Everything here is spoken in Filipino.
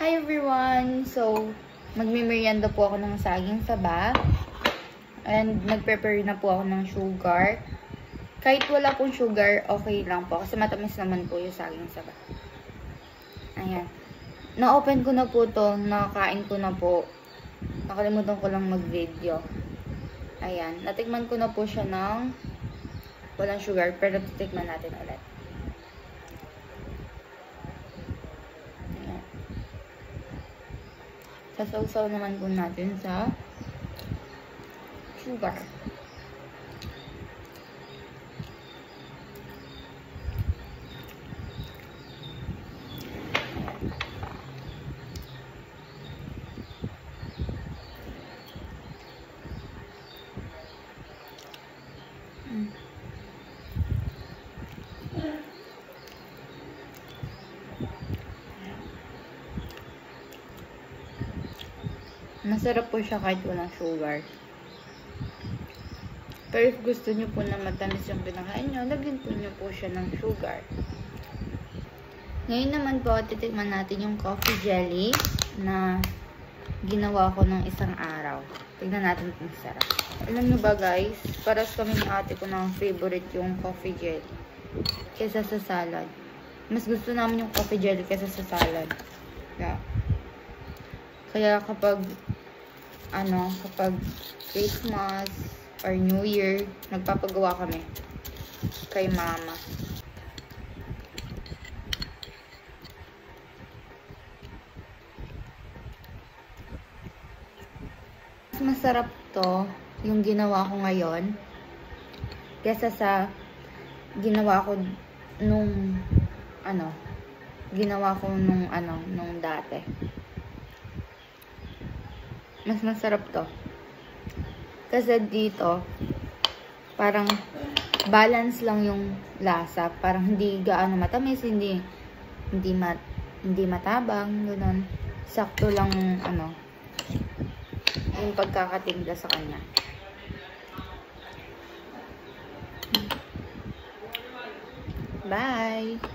Hi everyone! So, magme-merienda po ako ng saging saba. And nag-prepare na po ako ng sugar. Kahit wala pong sugar, okay lang po. Kasi matamis naman po yung saging saba. Ayan. Na-open ko na po to. Nakakain ko na po. Nakalimutan ko lang mag-video. Ayan. Natikman ko na po siya ng walang sugar. Pero titikman natin ulit. Sasawsaw naman po natin sa sugar. Masarap po siya kahit walang sugar. Pero if gusto nyo po na matamis yung pinakain nyo, lagyan po nyo po siya ng sugar. Ngayon naman po, titikman natin yung coffee jelly na ginawa ko ng isang araw. Tignan natin kung sarap. Alam nyo ba guys, paras kami ng ate ko ng favorite yung coffee jelly kesa sa salad. Mas gusto namin yung coffee jelly kesa sa salad. Yeah. Kaya kapag Christmas or New Year, nagpapagawa kami kay mama. Mas masarap to, yung ginawa ko ngayon, kesa sa ginawa ko nung dati. Mas masarap to. Kasi dito, parang balance lang yung lasa. Parang hindi gaano matamis, hindi matabang, gano'n. Sakto lang yung pagkakatimpla sa kanya. Bye!